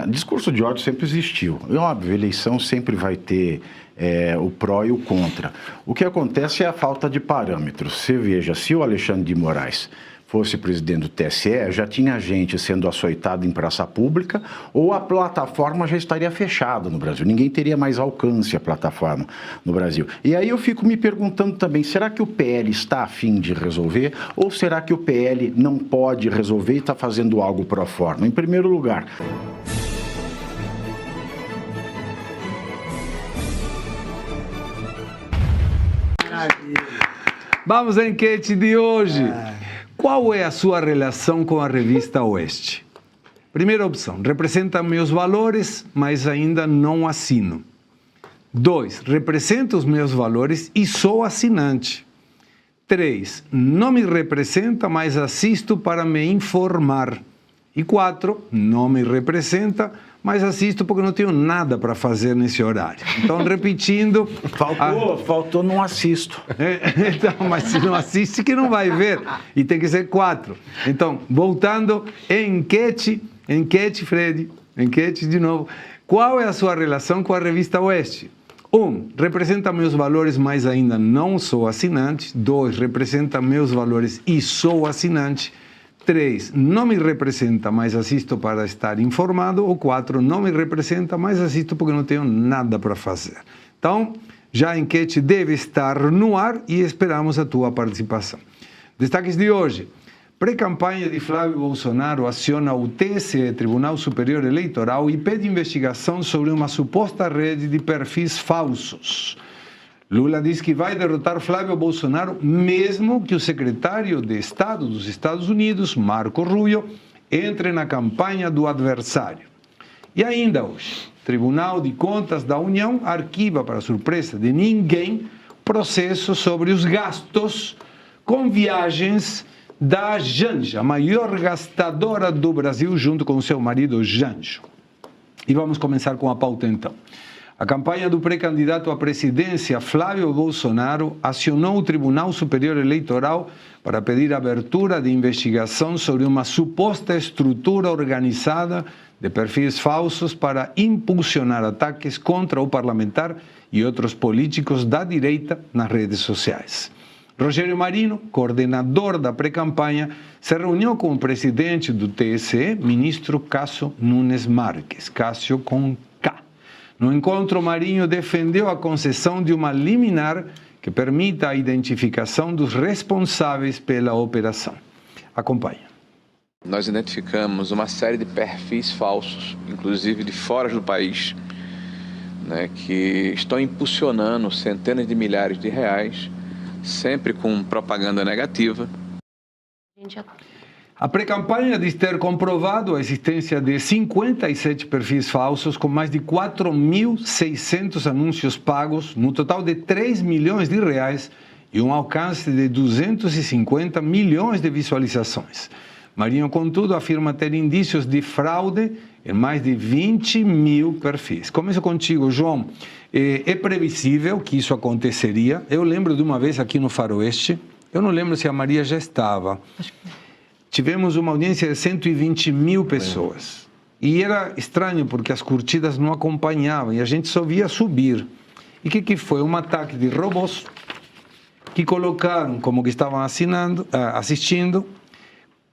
Discurso de ódio sempre existiu. E, óbvio, eleição sempre vai ter o pró e o contra. O que acontece é a falta de parâmetros. Você veja, se o Alexandre de Moraes fosse presidente do TSE, já tinha gente sendo açoitada em praça pública ou a plataforma já estaria fechada no Brasil. Ninguém teria mais alcance a plataforma no Brasil. E aí eu fico me perguntando também, será que o PL está a fim de resolver ou será que o PL não pode resolver e está fazendo algo pro forma? Em primeiro lugar... Vamos à enquete de hoje. Qual é a sua relação com a revista Oeste? Primeira opção, representa meus valores, mas ainda não assino. 2, representa os meus valores e sou assinante. 3, não me representa, mas assisto para me informar. E 4, não me representa, mas assisto porque não tenho nada para fazer nesse horário. Então, repetindo... Faltou não assisto. Então, mas se não assiste, que não vai ver. E tem que ser 4. Então, voltando, enquete, Fred, enquete de novo. Qual é a sua relação com a revista Oeste? 1, representa meus valores, mas ainda não sou assinante. 2, representa meus valores e sou assinante. 3, não me representa, mas assisto para estar informado. Ou 4, não me representa, mas assisto porque não tenho nada para fazer. Então, já a enquete deve estar no ar e esperamos a tua participação. Destaques de hoje. Pré-campanha de Flávio Bolsonaro aciona o TSE, Tribunal Superior Eleitoral, e pede investigação sobre uma suposta rede de perfis falsos. Lula diz que vai derrotar Flávio Bolsonaro, mesmo que o secretário de Estado dos Estados Unidos, Marco Rubio, entre na campanha do adversário. E ainda hoje, Tribunal de Contas da União arquiva, para surpresa de ninguém, processo sobre os gastos com viagens da Janja, a maior gastadora do Brasil, junto com seu marido Janjo. E vamos começar com a pauta então. A campanha do pré-candidato à presidência, Flávio Bolsonaro, acionou o Tribunal Superior Eleitoral para pedir abertura de investigação sobre uma suposta estrutura organizada de perfis falsos para impulsionar ataques contra o parlamentar e outros políticos da direita nas redes sociais. Rogério Marinho, coordenador da pré-campanha, se reuniu com o presidente do TSE, ministro Cássio Nunes Marques, Cássio com K. No encontro, Marinho defendeu a concessão de uma liminar que permita a identificação dos responsáveis pela operação. Acompanhe. Nós identificamos uma série de perfis falsos, inclusive de fora do país, que estão impulsionando centenas de milhares de reais, sempre com propaganda negativa. A pré-campanha diz ter comprovado a existência de 57 perfis falsos com mais de 4.600 anúncios pagos, no total de 3 milhões de reais e um alcance de 250 milhões de visualizações. Marinho, contudo, afirma ter indícios de fraude em mais de 20 mil perfis. Começo contigo, João. É previsível que isso aconteceria. Eu lembro de uma vez aqui no Faroeste, eu não lembro se a Maria já estava. Tivemos uma audiência de 120 mil pessoas. E era estranho, porque as curtidas não acompanhavam e a gente só via subir. E o que foi? Um ataque de robôs que colocaram como que estavam assistindo,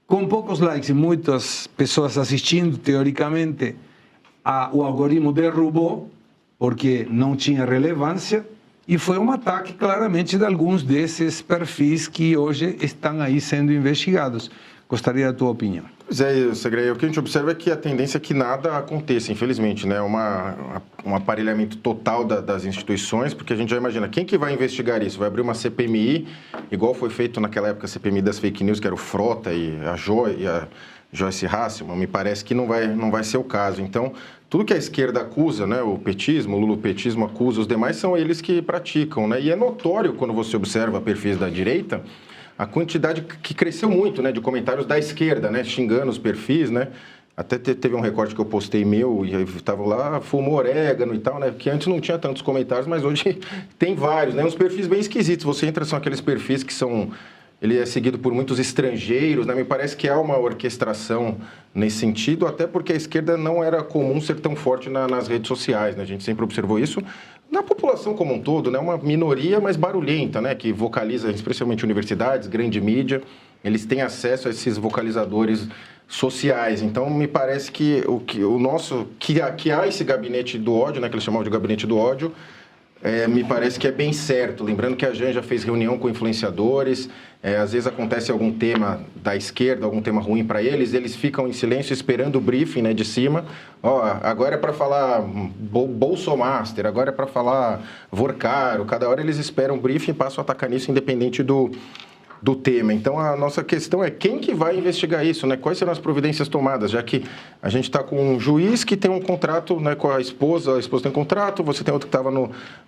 com poucos likes e muitas pessoas assistindo, teoricamente, o algoritmo derrubou, porque não tinha relevância, e foi um ataque claramente de alguns desses perfis que hoje estão aí sendo investigados. Gostaria da tua opinião. Pois é, Segredo, o que a gente observa é que a tendência é que nada aconteça, infelizmente, né? Um aparelhamento total das instituições, porque a gente já imagina, quem que vai investigar isso? Vai abrir uma CPMI, igual foi feito naquela época a CPMI das fake news, que era o Frota e a Joyce Hasselman, me parece que não vai ser o caso. Então, tudo que a esquerda acusa, né, o petismo, o lulopetismo acusa, os demais são eles que praticam, né? E é notório, quando você observa perfis da direita, a quantidade que cresceu muito, né, de comentários da esquerda, né, xingando os perfis, né? Até teve um recorte que eu postei meu e estava lá, fumou orégano e tal, né? Que antes não tinha tantos comentários, mas hoje tem vários, né? Uns perfis bem esquisitos. Você entra, são aqueles perfis que são ele é seguido por muitos estrangeiros, né? Me parece que há uma orquestração nesse sentido, até porque a esquerda não era comum ser tão forte nas redes sociais, né? A gente sempre observou isso na população como um todo, né? Uma minoria mais barulhenta, né? Que vocaliza, especialmente universidades, grande mídia, eles têm acesso a esses vocalizadores sociais. Então, me parece que que há esse gabinete do ódio, né? Que eles chamavam de gabinete do ódio, me parece que é bem certo. Lembrando que a Janja já fez reunião com influenciadores, às vezes acontece algum tema da esquerda, algum tema ruim para eles ficam em silêncio esperando o briefing, né, de cima. Agora é para falar Bolsomaster, agora é para falar Vorcaro. Cada hora eles esperam o briefing e passam a atacar nisso, independente do tema. Então, a nossa questão é quem que vai investigar isso, né? Quais serão as providências tomadas, já que a gente está com um juiz que tem um contrato, né, com a esposa tem um contrato, você tem outro que estava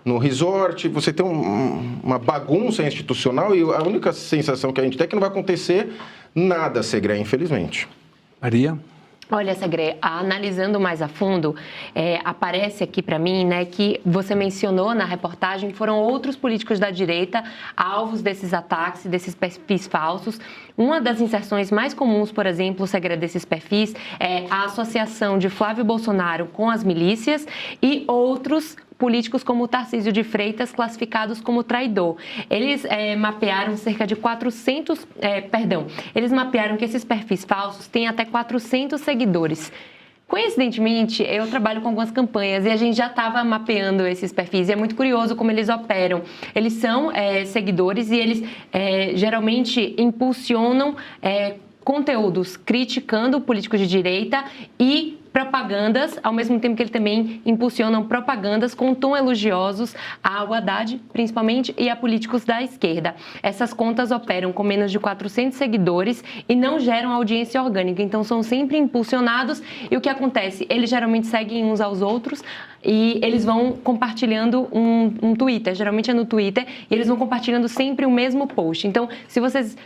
no resort, você tem uma bagunça institucional e a única sensação que a gente tem é que não vai acontecer nada, Segré, infelizmente. Maria? Olha, Segré, analisando mais a fundo, aparece aqui para mim, né, que você mencionou na reportagem, foram outros políticos da direita alvos desses ataques, desses perfis falsos. Uma das inserções mais comuns, por exemplo, Segré, desses perfis é a associação de Flávio Bolsonaro com as milícias e outros políticos como o Tarcísio de Freitas, classificados como traidor. Eles mapearam cerca de 400... eles mapearam que esses perfis falsos têm até 400 seguidores. Coincidentemente, eu trabalho com algumas campanhas e a gente já estava mapeando esses perfis e é muito curioso como eles operam. Eles são seguidores e eles geralmente impulsionam conteúdos criticando políticos de direita e propagandas, ao mesmo tempo que eles também impulsionam propagandas com tom elogiosos ao Haddad, principalmente, e a políticos da esquerda. Essas contas operam com menos de 400 seguidores e não geram audiência orgânica, então são sempre impulsionados e o que acontece? Eles geralmente seguem uns aos outros e eles vão compartilhando um Twitter, geralmente é no Twitter, e eles vão compartilhando sempre o mesmo post. Então, se vocês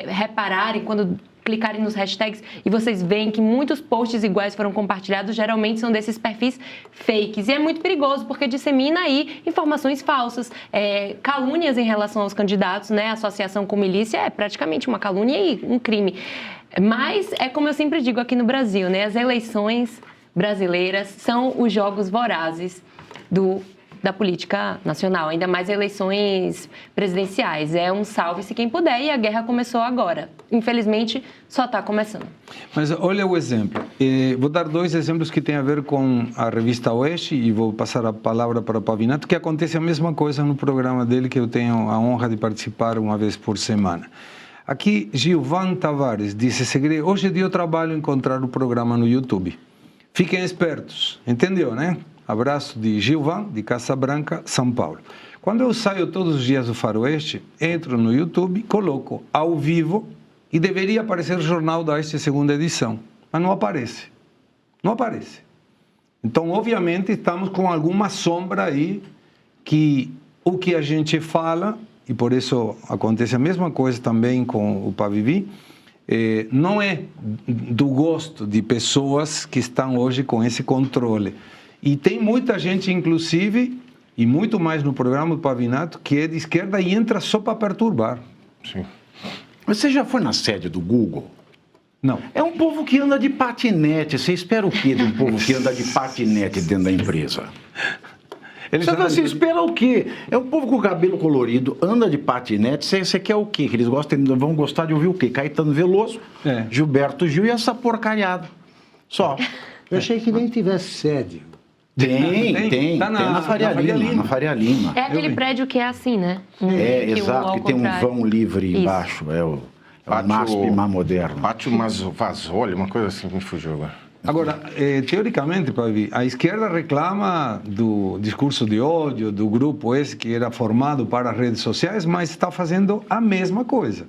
repararem, quando clicarem nos hashtags e vocês veem que muitos posts iguais foram compartilhados, geralmente são desses perfis fakes. E é muito perigoso, porque dissemina aí informações falsas, calúnias em relação aos candidatos, né? A associação com milícia é praticamente uma calúnia e um crime. Mas é como eu sempre digo aqui no Brasil, né? As eleições brasileiras são os jogos vorazes da política nacional, ainda mais eleições presidenciais. É um salve-se quem puder e a guerra começou agora. Infelizmente, só está começando. Mas olha o exemplo. Vou dar 2 exemplos que têm a ver com a revista Oeste e vou passar a palavra para o Pavinato, que acontece a mesma coisa no programa dele, que eu tenho a honra de participar uma vez por semana. Aqui, Gilvan Tavares disse: Segré, hoje deu trabalho encontrar o programa no YouTube. Fiquem espertos. Entendeu, né? Abraço de Gilvan, de Casa Branca, São Paulo. Quando eu saio todos os dias do Faroeste, entro no YouTube, coloco ao vivo e deveria aparecer o Jornal da Oeste, segunda edição. Mas não aparece. Não aparece. Então, obviamente, estamos com alguma sombra aí que o que a gente fala, e por isso acontece a mesma coisa também com o Pavivi, não é do gosto de pessoas que estão hoje com esse controle. E tem muita gente, inclusive, e muito mais no programa do Pavinato, que é de esquerda e entra só para perturbar. Sim. Mas você já foi na sede do Google? Não. É um povo que anda de patinete. Você espera o quê de um povo que anda de patinete dentro da empresa? Você espera o quê? É um povo com cabelo colorido, anda de patinete. Você quer o quê? Que eles vão gostar de ouvir o quê? Caetano Veloso, Gilberto Gil e essa porcariada. Só. Eu achei que nem tivesse sede. Tem na Faria Lima. Na Faria Lima. É aquele prédio que é assim, né? Exato, que tem um vão livre embaixo. É o MASP mais moderno. Pátio Vasoli, uma coisa assim, me fugiu agora. Agora, teoricamente, Pavi, a esquerda reclama do discurso de ódio, do grupo esse que era formado para as redes sociais, mas está fazendo a mesma coisa.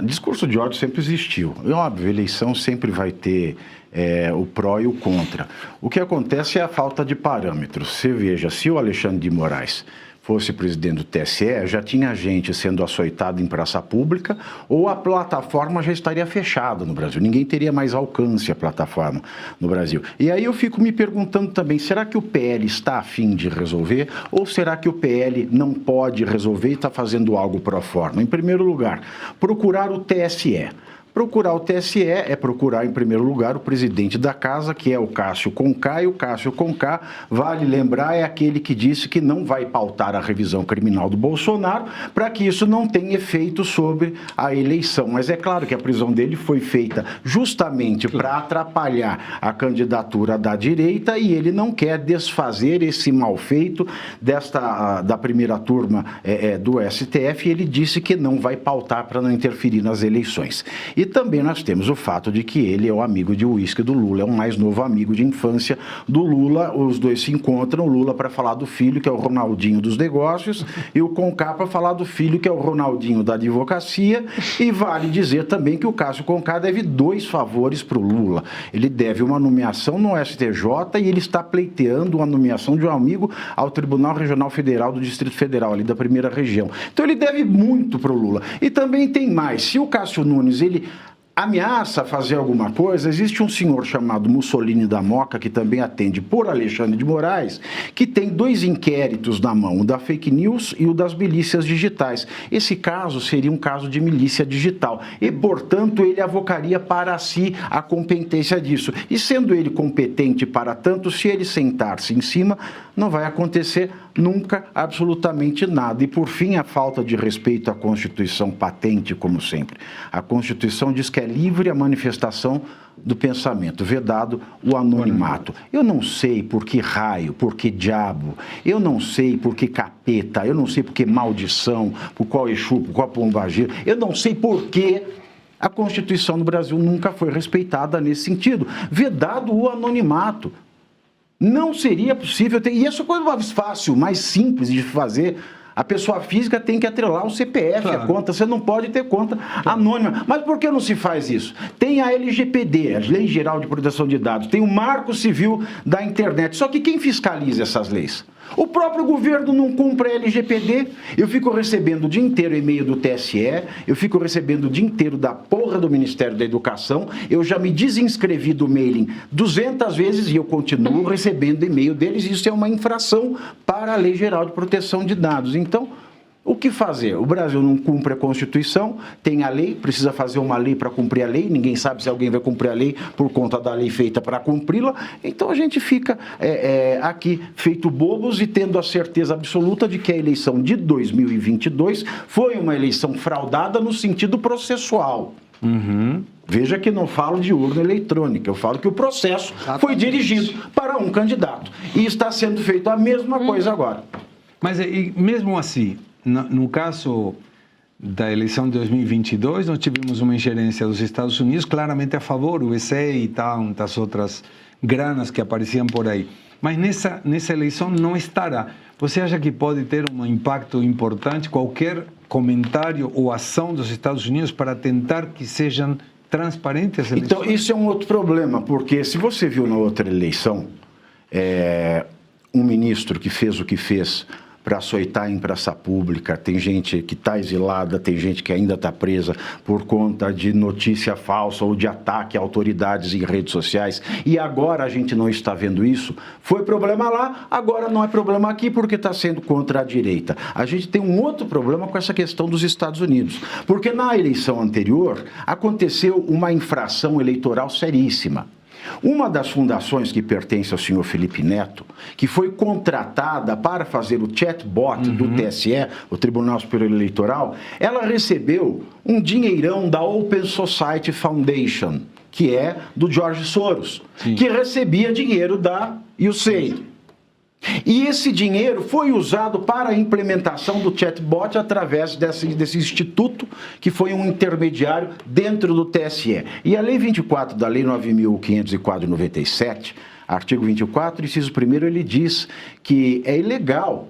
Discurso de ódio sempre existiu. É óbvio, eleição sempre vai ter o pró e o contra. O que acontece é a falta de parâmetros. Você veja, se o Alexandre de Moraes fosse presidente do TSE, já tinha gente sendo açoitada em praça pública ou a plataforma já estaria fechada no Brasil. Ninguém teria mais alcance à plataforma no Brasil. E aí eu fico me perguntando também, será que o PL está a fim de resolver ou será que o PL não pode resolver e está fazendo algo pro forma? Em primeiro lugar, procurar o TSE. Procurar o TSE é procurar, em primeiro lugar, o presidente da casa, que é o Cássio Conká, e o Cássio Conká, vale lembrar, é aquele que disse que não vai pautar a revisão criminal do Bolsonaro para que isso não tenha efeito sobre a eleição. Mas é claro que a prisão dele foi feita justamente para atrapalhar a candidatura da direita e ele não quer desfazer esse mal feito da primeira turma do STF, e ele disse que não vai pautar para não interferir nas eleições. E também nós temos o fato de que ele é o amigo de uísque do Lula, é o mais novo amigo de infância do Lula. Os dois se encontram, o Lula para falar do filho, que é o Ronaldinho dos negócios, e o Conká para falar do filho, que é o Ronaldinho da advocacia. E vale dizer também que o Cássio Conká deve 2 favores para o Lula. Ele deve uma nomeação no STJ e ele está pleiteando uma nomeação de um amigo ao Tribunal Regional Federal do Distrito Federal, ali da primeira região. Então ele deve muito para o Lula. E também tem mais, se o Cássio Nunes, ele ameaça fazer alguma coisa, existe um senhor chamado Mussolini da Moca, que também atende por Alexandre de Moraes, que tem 2 inquéritos na mão, o da fake news e o das milícias digitais. Esse caso seria um caso de milícia digital e, portanto, ele avocaria para si a competência disso. E sendo ele competente para tanto, se ele sentar-se em cima, não vai acontecer nunca absolutamente nada. E, por fim, a falta de respeito à Constituição patente, como sempre. A Constituição diz que é livre a manifestação do pensamento, vedado o anonimato. Eu não sei por que raio, por que diabo, eu não sei por que capeta, eu não sei por que maldição, por qual Exu, por qual pombagira, eu não sei por que a Constituição do Brasil nunca foi respeitada nesse sentido. Vedado o anonimato. Não seria possível ter... E essa coisa mais fácil, mais simples de fazer. A pessoa física tem que atrelar um CPF à conta. Você não pode ter conta anônima. Mas por que não se faz isso? Tem a LGPD, a Lei Geral de Proteção de Dados. Tem o Marco Civil da Internet. Só que quem fiscaliza essas leis? O próprio governo não cumpre a LGPD. Eu fico recebendo o dia inteiro e-mail do TSE, eu fico recebendo o dia inteiro da porra do Ministério da Educação, eu já me desinscrevi do mailing 200 vezes e eu continuo recebendo e-mail deles. Isso é uma infração para a Lei Geral de Proteção de Dados. Então, o que fazer? O Brasil não cumpre a Constituição, tem a lei, precisa fazer uma lei para cumprir a lei, ninguém sabe se alguém vai cumprir a lei por conta da lei feita para cumpri-la, então a gente fica aqui feito bobos e tendo a certeza absoluta de que a eleição de 2022 foi uma eleição fraudada no sentido processual. Veja que não falo de urna eletrônica, eu falo que o processo foi dirigido para um candidato e está sendo feito a mesma coisa agora. Mas e mesmo assim, no caso da eleição de 2022, nós tivemos uma ingerência dos Estados Unidos claramente a favor, o ESE e tantas outras granas que apareciam por aí. Mas nessa eleição não estará. Você acha que pode ter um impacto importante qualquer comentário ou ação dos Estados Unidos para tentar que sejam transparentes as eleições? Então, isso é um outro problema, porque se você viu na outra eleição, um ministro que fez o que fez para açoitar em praça pública, tem gente que está exilada, tem gente que ainda está presa por conta de notícia falsa ou de ataque a autoridades em redes sociais, e agora a gente não está vendo isso. Foi problema lá, agora não é problema aqui porque está sendo contra a direita. A gente tem um outro problema com essa questão dos Estados Unidos, porque na eleição anterior aconteceu uma infração eleitoral seríssima. Uma das fundações que pertence ao senhor Felipe Neto, que foi contratada para fazer o chatbot do TSE, o Tribunal Superior Eleitoral, ela recebeu um dinheirão da Open Society Foundation, que é do George Soros, que recebia dinheiro da USAID. E esse dinheiro foi usado para a implementação do chatbot através desse instituto, que foi um intermediário dentro do TSE. E a Lei 24 da Lei 9.504 de 97, artigo 24, inciso 1º, ele diz que é ilegal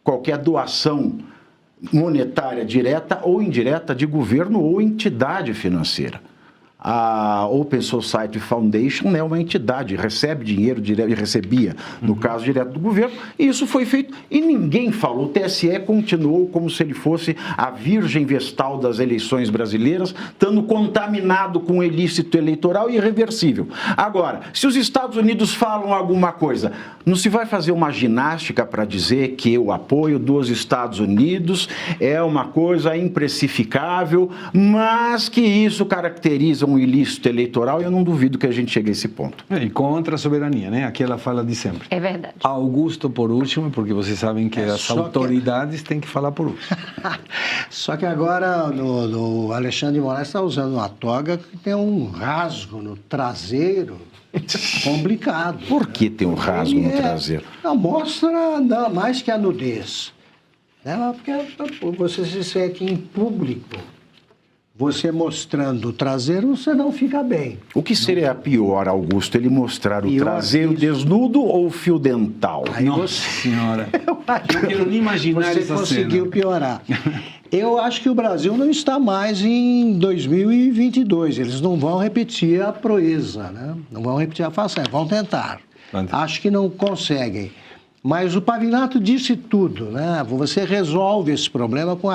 qualquer doação monetária direta ou indireta de governo ou entidade financeira. A Open Society Foundation é uma entidade, recebe dinheiro direto, e recebia, no caso, direto do governo, e isso foi feito e ninguém falou. O TSE continuou como se ele fosse a virgem vestal das eleições brasileiras, estando contaminado com ilícito eleitoral irreversível. Agora, se os Estados Unidos falam alguma coisa, não se vai fazer uma ginástica para dizer que o apoio dos Estados Unidos é uma coisa imprecificável, mas que isso caracteriza um ilícito eleitoral, e eu não duvido que a gente chegue a esse ponto. E contra a soberania, né? Aquela fala de sempre. É verdade. Augusto por último, porque vocês sabem que as autoridades têm que falar por último. Só que agora o Alexandre de Moraes está usando uma toga que tem um rasgo no traseiro complicado. Por que tem um rasgo no traseiro? Não, mostra mais que a nudez. Né? Porque você se sente em público. Você mostrando o traseiro, você não fica bem. O que seria pior, Augusto? Ele mostrar o traseiro desnudo ou o fio dental? Aí Nossa Senhora. Eu não quero nem imaginar você essa conseguiu cena. piorar. Eu acho que o Brasil não está mais em 2022. Eles não vão repetir a proeza, né? Não vão repetir a façanha. Vão tentar. Acho que não conseguem. Mas o Pavinato disse tudo, né? Você resolve esse problema com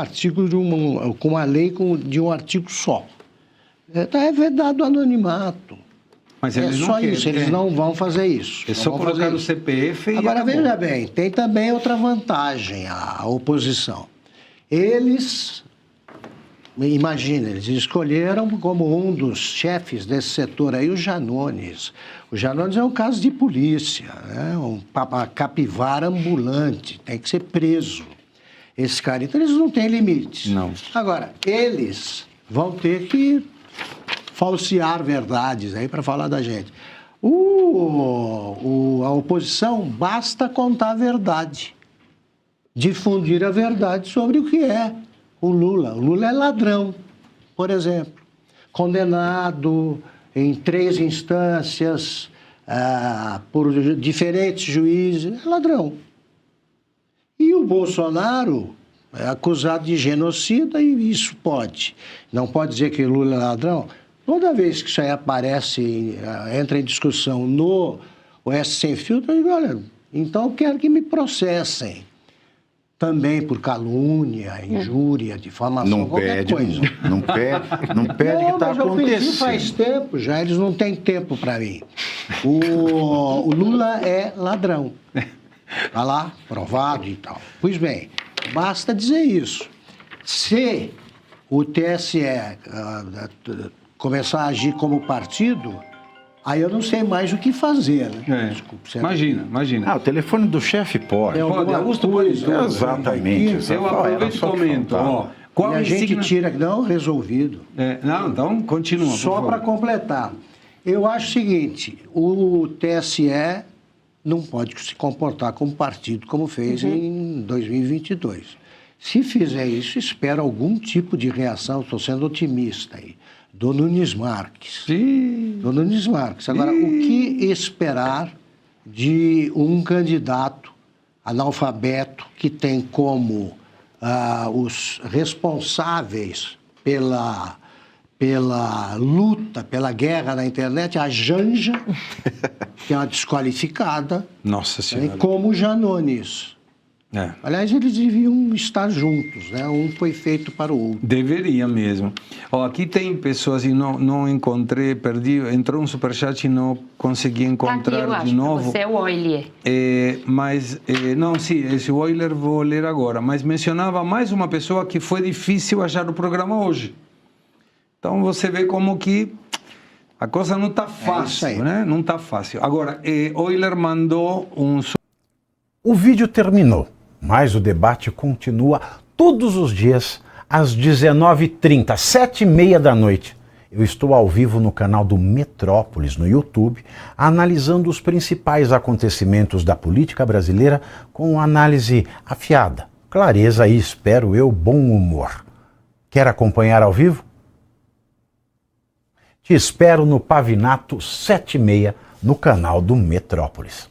com uma lei de um artigo só. É vedado o anonimato. Mas É eles só não querem, isso, eles não vão fazer isso. É só colocar o CPF e Agora, acabou. veja bem, tem também outra vantagem, a oposição. Eles, imagina, eles escolheram como um dos chefes desse setor aí o Janones. O Janones é um caso de polícia, né? Uma capivara ambulante, tem que ser preso. Esse cara, então eles não têm limites. Não. Agora, eles vão ter que falsear verdades aí para falar da gente. A oposição basta contar a verdade. Difundir a verdade sobre o que é o Lula. O Lula é ladrão, por exemplo. Condenado em 3 instâncias, por diferentes juízes, é ladrão. E o Bolsonaro é acusado de genocida e isso pode. Não pode dizer que o Lula é ladrão. Toda vez que isso aí aparece, entra em discussão no Oeste Sem Filtro, eu digo, olha, então eu quero que me processem. Também por calúnia, injúria, difamação, qualquer coisa. Não pede que está mas eu pedi acontecendo. faz tempo já, eles não têm tempo para mim. O Lula é ladrão. Está lá, provado e tal. Pois bem, basta dizer isso. Se o TSE começar a agir como partido, aí eu não sei mais o que fazer, né? Desculpe, Imagina. O telefone do chefe pode. Pode, Augusto pode tudo. Exatamente. Eu aproveito e comento. Qual e a gente insígnia... tira, não, resolvido. Não, então continua. Só para completar. Eu acho o seguinte, o TSE não pode se comportar como partido, como fez em 2022. Se fizer isso, espero algum tipo de reação, estou sendo otimista aí, do Nunes Marques. Sim. Do Nunes Marques. Agora, o que esperar de um candidato analfabeto que tem como os responsáveis pela luta, pela guerra na internet, a Janja, que é uma desqualificada, Nossa Senhora. como o Janones. Aliás, eles deviam estar juntos, né? Um foi feito para o outro. Deveria mesmo. Aqui tem pessoas e não encontrei, perdi, entrou um superchat e não consegui encontrar aqui, eu de novo. Você é o Euler. Não, sim, esse Euler vou ler agora, mas mencionava mais uma pessoa que foi difícil achar o programa hoje. Então você vê como que a coisa não está fácil, né? Não está fácil. Agora, Euler mandou um... O vídeo terminou, mas o debate continua todos os dias às 19h30, 7h30 da noite. Eu estou ao vivo no canal do Metrópolis, no YouTube, analisando os principais acontecimentos da política brasileira com análise afiada, clareza e, espero eu, bom humor. Quer acompanhar ao vivo? Te espero no Pavinato 7h30 no canal do Metrópolis.